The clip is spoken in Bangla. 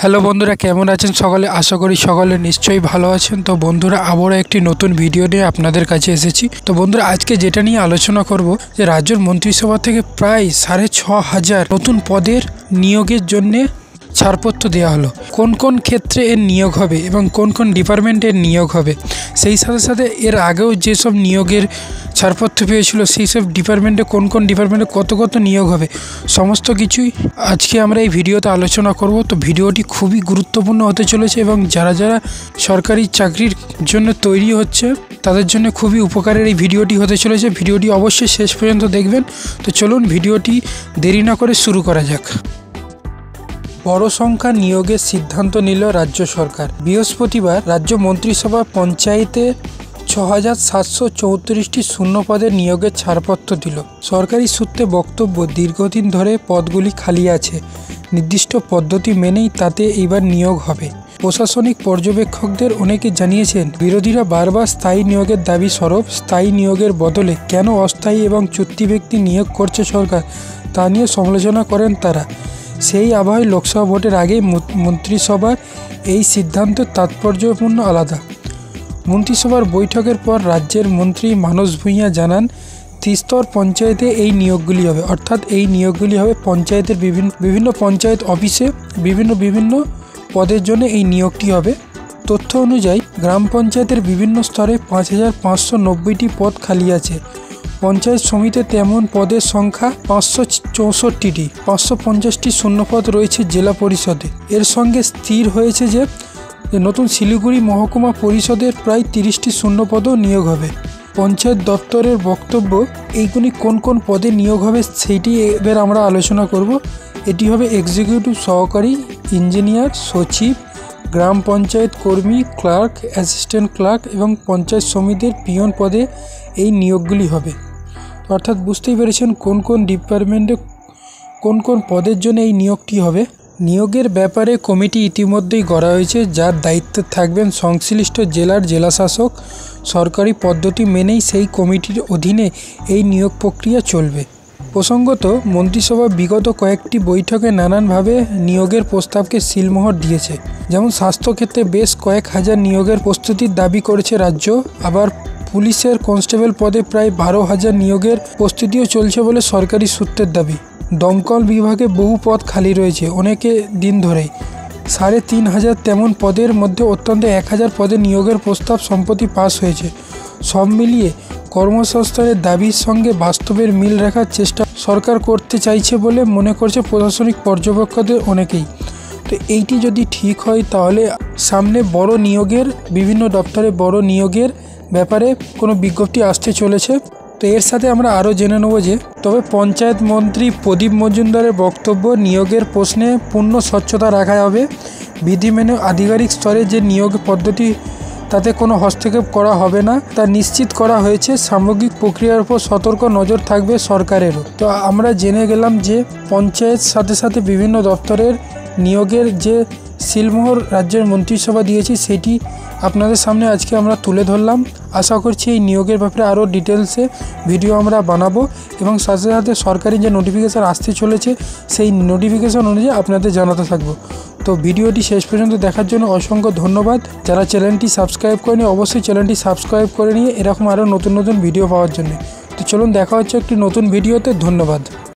হ্যালো বন্ধুরা, কেমন আছেন সকলে? আশা করি সকলে নিশ্চয়ই ভালো আছেন। তো বন্ধুরা, আবারও একটি নতুন ভিডিও নিয়ে আপনাদের কাছে এসেছি। তো বন্ধুরা, আজকে যেটা নিয়ে আলোচনা করব যে রাজ্যের মন্ত্রিসভা থেকে প্রায় 6,500 নতুন পদের নিয়োগের জন্যে ছাড়পত্র দেওয়া হলো। কোন কোন ক্ষেত্রে এর নিয়োগ হবে এবং কোন কোন ডিপার্টমেন্টের নিয়োগ হবে, সেই সাথে সাথে এর আগেও যেসব নিয়োগের ছাড়পত্র পেয়েছিল সেই সব ডিপার্টমেন্টে কোন কোন ডিপার্টমেন্টে কত কত নিয়োগ হবে, সমস্ত কিছুই আজকে আমরা এই ভিডিওতে আলোচনা করব। তো ভিডিওটি খুবই গুরুত্বপূর্ণ হতে চলেছে এবং যারা যারা সরকারি চাকরির জন্য তৈরি হচ্ছে তাদের জন্য খুবই উপকারের এই ভিডিওটি হতে চলেছে। ভিডিওটি অবশ্যই শেষ পর্যন্ত দেখবেন। তো চলুন ভিডিওটি দেরি না করে শুরু করা যাক। বড় সংখ্যা নিয়োগের সিদ্ধান্ত নিল রাজ্য সরকার। বৃহস্পতিবার রাজ্য মন্ত্রিসভা পঞ্চায়েতে 6,734টি শূন্য পদের নিয়োগের ছাড়পত্র দিল। সরকারি সূত্রে বক্তব্য, দীর্ঘদিন ধরে পদগুলি খালি আছে, নির্দিষ্ট পদ্ধতি মেনেই তাতে এবার নিয়োগ হবে। প্রশাসনিক পর্যবেক্ষকদের অনেকে জানিয়েছেন, বিরোধীরা বারবার স্থায়ী নিয়োগের দাবি স্বরূপ স্থায়ী নিয়োগের বদলে কেন অস্থায়ী এবং চুক্তি ব্যক্তি নিয়োগ করছে সরকার, তা নিয়ে সমালোচনা করেন তারা। সেই আবহে লোকসভা ভোটের আগেই মন্ত্রিসভার এই সিদ্ধান্তের তাৎপর্যপূর্ণ আলাদা। মন্ত্রিসভার বৈঠকের পর রাজ্যের মন্ত্রী মানস ভূঁইয়া জানান, ত্রিস্তর পঞ্চায়েতে এই নিয়োগগুলি হবে। অর্থাৎ এই নিয়োগগুলি হবে পঞ্চায়েতের বিভিন্ন পঞ্চায়েত অফিসে বিভিন্ন পদের জন্য এই নিয়োগটি হবে। তথ্য অনুযায়ী গ্রাম পঞ্চায়েতের বিভিন্ন স্তরে 5,590টি পদ খালি আছে। পঞ্চায়েত সমিতিতে তেমন পদের সংখ্যা 564টি। 550টি শূন্যপদ রয়েছে জেলা পরিষদে। এর সঙ্গে স্থির হয়েছে যে নতুন শিলিগুড়ি মহকুমা পরিষদের প্রায় 30টি শূন্যপদও নিয়োগ হবে। পঞ্চায়েত দপ্তরের বক্তব্য, এইগুলি কোন কোন পদে নিয়োগ হবে সেইটি এবার আমরা আলোচনা করব। এটি হবে এক্সিকিউটিভ সহকারী ইঞ্জিনিয়ার, সচিব, গ্রাম পঞ্চায়েত কর্মী, ক্লার্ক, অ্যাসিস্ট্যান্ট ক্লার্ক এবং পঞ্চায়েত সমিতির পিয়ন পদে এই নিয়োগগুলি হবে। অর্থাৎ বুঝতেই পেরেছেন কোন কোন ডিপার্টমেন্টে কোন কোন পদের জন্য এই নিয়োগটি হবে। নিয়োগের ব্যাপারে কমিটি ইতিমধ্যেই গড়া হয়েছে, যার দায়িত্বে থাকবেন সংশ্লিষ্ট জেলার জেলাশাসক। সরকারি পদ্ধতি মেনেই সেই কমিটির অধীনে এই নিয়োগ প্রক্রিয়া চলবে। প্রসঙ্গত, মন্ত্রিসভা বিগত কয়েকটি বৈঠকে নানানভাবে নিয়োগের প্রস্তাবকে সিলমোহর দিয়েছে। যেমন স্বাস্থ্যক্ষেত্রে বেশ কয়েক হাজার নিয়োগের প্রস্তুতির দাবি করেছে রাজ্য। আবার পুলিশের কনস্টেবল পদে প্রায় 12,000 নিয়োগের প্রস্তুতিও চলছে বলে সরকারি সূত্রের দাবি। দমকল বিভাগে বহু পদ খালি রয়েছে অনেকে দিন ধরেই। 3,500 তেমন পদের মধ্যে অত্যন্ত 1,000 পদে নিয়োগের প্রস্তাব সম্প্রতি পাস হয়েছে। সব মিলিয়ে কর্মসংস্থানের দাবির সঙ্গে বাস্তবের মিল রাখার চেষ্টা সরকার করতে চাইছে বলে মনে করছে প্রশাসনিক পর্যবেক্ষকদের অনেকেই। তো এইটি যদি ঠিক হয় তাহলে সামনে বড় নিয়োগের বিভিন্ন দপ্তরে বড় নিয়োগের ব্যাপারে কোনো বিজ্ঞপ্তি আসতে চলেছে। তো এর সাথে আমরা আরও জেনে নেব যে তবে পঞ্চায়েত মন্ত্রী প্রদীপ মজুমদারের বক্তব্য, নিয়োগের প্রশ্নে পূর্ণ স্বচ্ছতা রাখা হবে। বিধি মেনে আধিকারিক স্তরে যে নিয়োগ পদ্ধতি তাতে কোনো হস্তক্ষেপ করা হবে না তা নিশ্চিত করা হয়েছে। সামগ্রিক প্রক্রিয়ার উপর সতর্ক নজর থাকবে সরকারেরও। তো আমরা জেনে গেলাম যে পঞ্চায়েত সাথে সাথে বিভিন্ন দপ্তরের নিয়োগের যে সিলমোহর রাজ্যের মন্ত্রিসভা দিয়েছি সেটি আপনাদের সামনে আজকে আমরা তুলে ধরলাম। আশা করছি এই নিয়োগের ব্যাপারে আরও ডিটেলসে ভিডিও আমরা বানাবো এবং সাথে সাথে সরকারি যে নোটিফিকেশান আসতে চলেছে সেই নোটিফিকেশান অনুযায়ী আপনাদের জানাতে থাকবো। তো ভিডিওটি শেষ পর্যন্ত দেখার জন্য অসংখ্য ধন্যবাদ। যারা চ্যানেলটি সাবস্ক্রাইব করেনি অবশ্যই চ্যানেলটি সাবস্ক্রাইব করে নিয়ে এরকম আরও নতুন নতুন ভিডিও পাওয়ার জন্য। তো চলুন দেখা হচ্ছে একটি নতুন ভিডিওতে। ধন্যবাদ।